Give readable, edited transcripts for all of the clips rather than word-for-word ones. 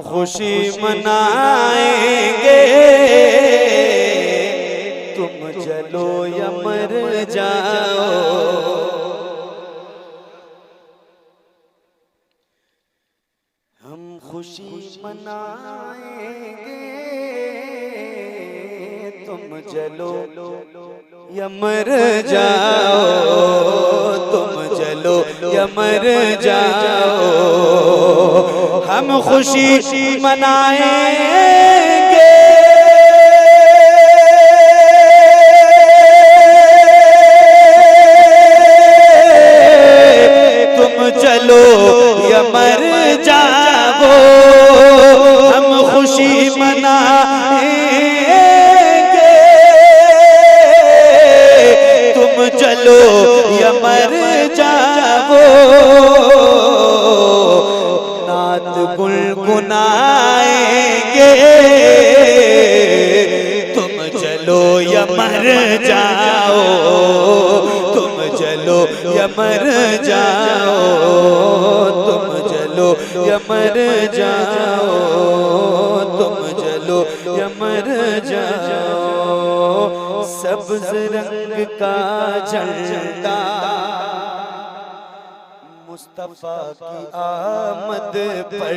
खुशी मनाएंगे, तुम जलो या मर जाओ। हम खुशी मनाएंगे, तुम जलो या मर जाओ, तुम जलो या मर जाओ। हम खुशी मनाएंगे, तुम चलो या मर जाओ। हम खुशी मनाएंगे, तुम चलो या मर जाओ। नात गुनगुनाएंगे, तुम चलो या मर जाओ, तुम चलो या मर जाओ, तुम चलो या मर जाओ, तुम चलो या मर जाओ। सब्ज रंग का झंडा मुस्तफा की आमद पर,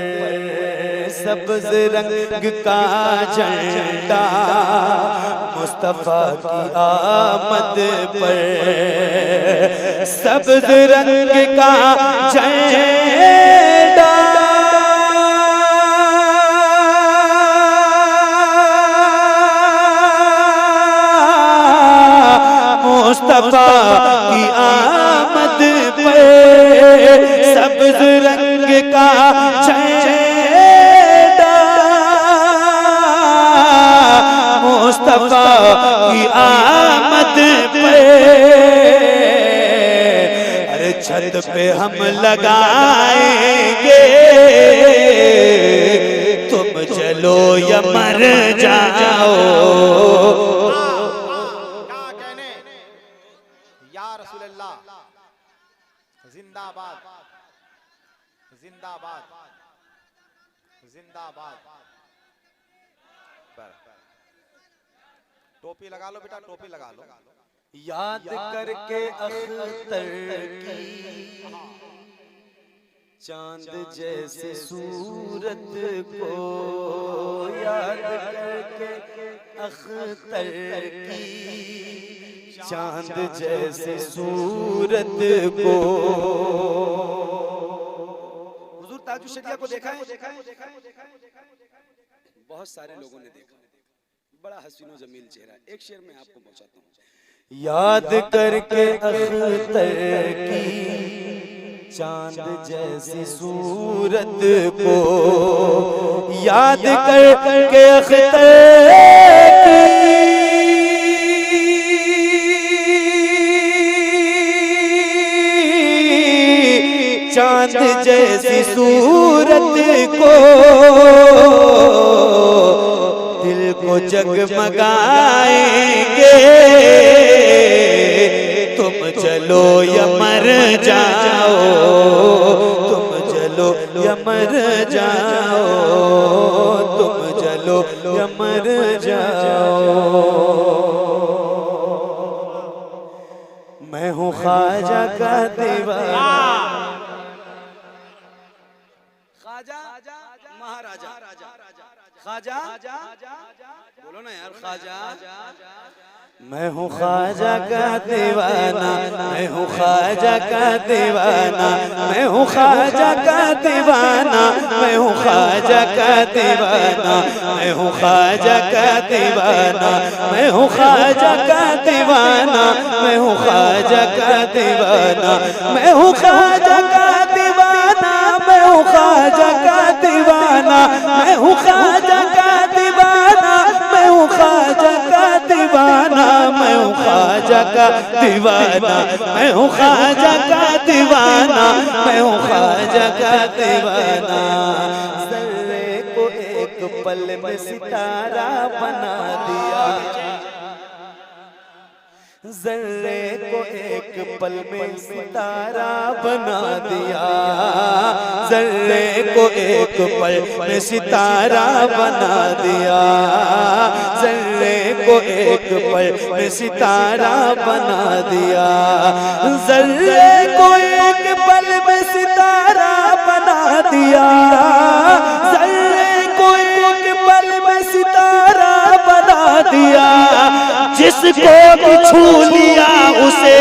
सब्ज रंग का झंडा मुस्तफा की आमद पर, सब्ज रंग का झंडा मुस्तफा की आमद पर, सब्ज रंग का झंडा मुस्तफा की आमद पे। अरे छत पे हम लगाएंगे, तुम चलो या मर जाओ। जिंदाबाद जिंदाबाद जिंदाबाद। टोपी लगा लो बेटा, टोपी लगा लो। याद करके अख्तर की चांद जैसे सूरत को, याद करके अख्तर की चांद जैसे सूरत को। हुजूर ताजुश्शरिया को देखा है? बहुत सारे लोगों ने देखा, बड़ा हसीनो जमील चेहरा। एक शेर में आपको पहुंचाता हूँ। याद करके अख्तर की चांद जैसी सूरत को, याद करके अख्तर चांद जैसी सूरत को, दिल को जगमगाएंगे, तुम चलो या मर जाओ, तुम चलो या मर जाओ, तुम चलो या मर जाओ। मैं हूँ ख्वाजा का दीवाना, ख्वाजा महाराजा, ख्वाजा बोलो ना यार, ख्वाजा। मैं हूँ ख्वाजा का दीवाना, मैं हूँ ख्वाजा का दीवाना, मैं हूँ ख्वाजा का दीवाना, मैं हूँ ख्वाजा का दीवाना, मैं हूँ ख्वाजा का दीवाना, मैं हूँ ख्वाजा का दीवाना, मैं हूँ ख्वाजा का दीवाना, मैं हूँ ख्वाजा का दीवाना, मैं हूँ ख्वाजा का दीवाना, मैं हूँ ख्वाजा का दीवाना, मैं हूँ ख्वाजा का दीवाना, मैं हूँ ख्वाजा का दीवाना, मैं हूँ ख्वाजा का दीवाना, मैं हूँ ख्वाजा का दीवाना। ज़र्रे को एक पल में सितारा बना दिया, जर्रे को एक पल में सितारा बना दिया, जर्रे को एक पल में सितारा बना दिया, जर्रे को एक पल में सितारा बना दिया, जर्रे को एक पल में सितारा बना दिया, जर्रे को एक पल में सितारा बना दिया, जिसको भी छू लिया उसे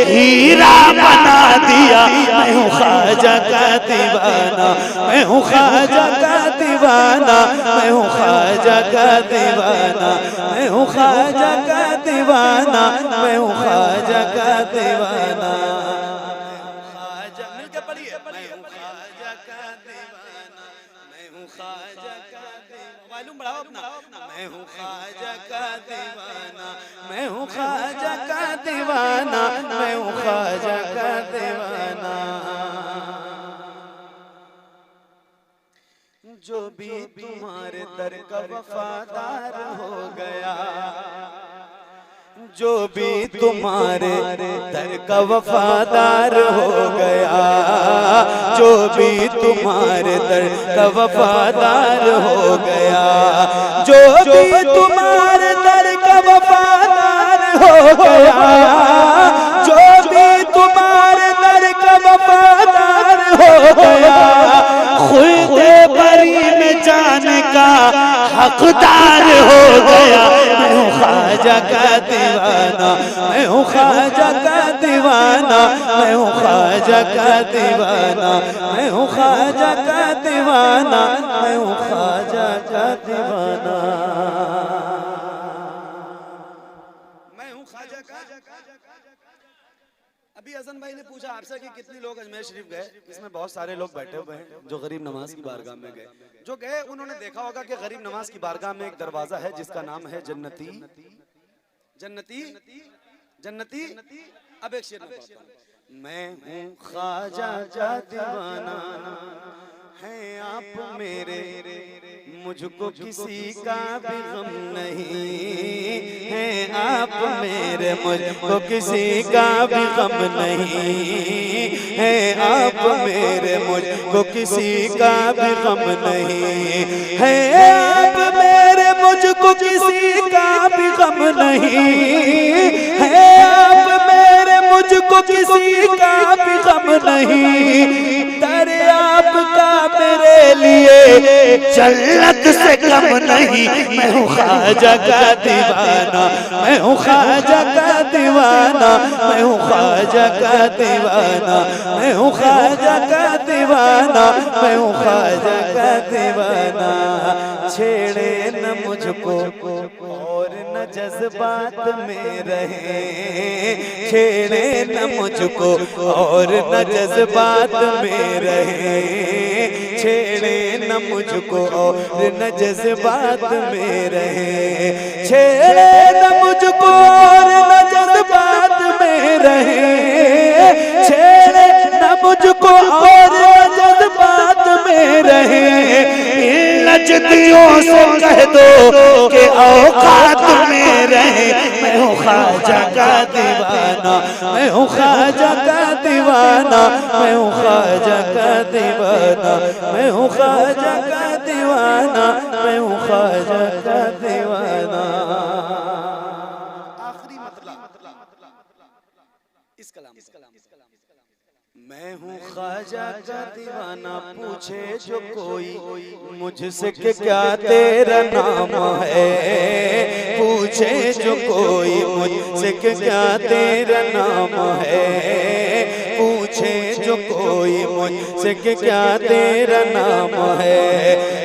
हीरा बना दिया। मैं हूँ ख्वाजा का दीवाना, मैं हूँ ख्वाजा का दीवाना, मैं हूँ ख्वाजा का दीवाना, मैं हूँ ख्वाजा का दीवाना, मैं हूँ ख्वाजा का दीवाना। ख्वाजा मिलकर पढ़िए, मैं हूँ ख्वाजा का दीवाना, मैं हूँ ख्वाजा का दीवाना। मालूम बढ़ाओ अपना, मैं हूँ ख्वाजा का दीवाना, मैं हूँ ख्वाजा का दीवाना, मैं हूँ ख्वाजा का दीवाना। जो भी तुम्हारे दर का वफादार हो गया, जो भी तुम्हारे दर का वफादार हो गया, जो भी तुम्हारे दर का वफादार हो गया, जो भी तुम्हारे दर का वफादार हो गया, जो भी तुम्हारे दर का वफादार हो गया, खुद बरी में जाने का हकदार हो गया। मैं हूँ ख्वाजा का दीवाना, मैं हूँ ख्वाजा का दीवाना, मैं हूँ ख्वाजा का दीवाना, मैं हूँ ख्वाजा का दीवाना, मैं हूँ ख्वाजा का दीवाना, मैं हूँ ख्वाजा का। अभी हसन भाई ने पूछा आपसे कि कितने लोग अजमेर शरीफ गए। इसमें बहुत सारे लोग बैठे हुए हैं जो गरीब नवाज की बारगाह में गए। जो गए उन्होंने देखा होगा कि गरीब नवाज की बारगाह में एक दरवाजा है जिसका नाम है जन्नती। जन्नती जन्नती। अब एक शेर में पढ़ता हूं। मैं हूँ ख्वाजा का दीवाना, है आप मेरे, मुझको किसी का भी गम नहीं है, आप मेरे, मुझको किसी का भी गम नहीं है, आप मेरे, मुझको किसी का भी गम नहीं है, आप मेरे, मुझको किसी का भी गम नहीं है, आप मेरे, मुझको किसी का भी गम नहीं, दर आपका मेरे लिए जन्नत से कम नहीं। मैं हूँ ख्वाजा का दीवाना, मैं हूँ ख्वाजा का दीवाना, मैं हूँ ख्वाजा का दीवाना, मैं हूँ ख्वाजा का दीवाना, मैं हूँ ख्वाजा का दीवाना। छेड़े न मुझको और न जज्बात में रहे, छेड़े न मुझको और न जज्बात में रहे, छेड़े न मुझको और न जज्बात में रहे, छेड़े न मुझको और न जज्बात में रहे, छेड़े न मुझको और न जज्बात में रहे, नजदियों से कह दो कि औकात में रहे। मैं हूँ ख्वाजा का दीवाना, मैं हूँ ख्वाजा का दीवाना, मैं हूँ ख्वाजा का दीवाना, मैं हूँ ख्वाजा का दीवाना, मैं हूँ ख्वाजा का दीवाना। आखिरी मतलब इस कलाम, मैं हूँ ख्वाजा का दीवाना, पूछे जो कोई मुझसे कि क्या तेरा नाम है, पूछे जो कोई मुझसे कि क्या तेरा नाम है, पूछे जो कोई मुझसे कि क्या तेरा नाम है,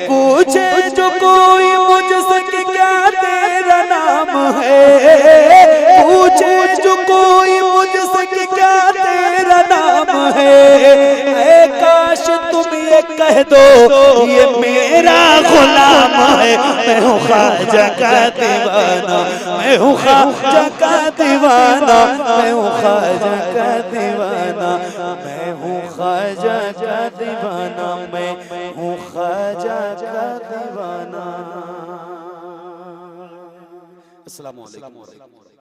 पूछे जो कोई मुझसे कि क्या तेरा नाम है, पूछे जो कोई मुझसे कि क्या तेरा नाम है, ऐ काश तुम ये कह दो ये मेरा गुलाम है। मैं हूँ ख्वाजा का दीवाना, मैं हूँ ख्वाजा का दीवाना, मैं हूँ ख्वाजा का दीवाना, मैं हूँ ख्वाजा का दीवाना, मैं हूँ ख्वाजा का दीवाना। अस्सलाम वालेकुम।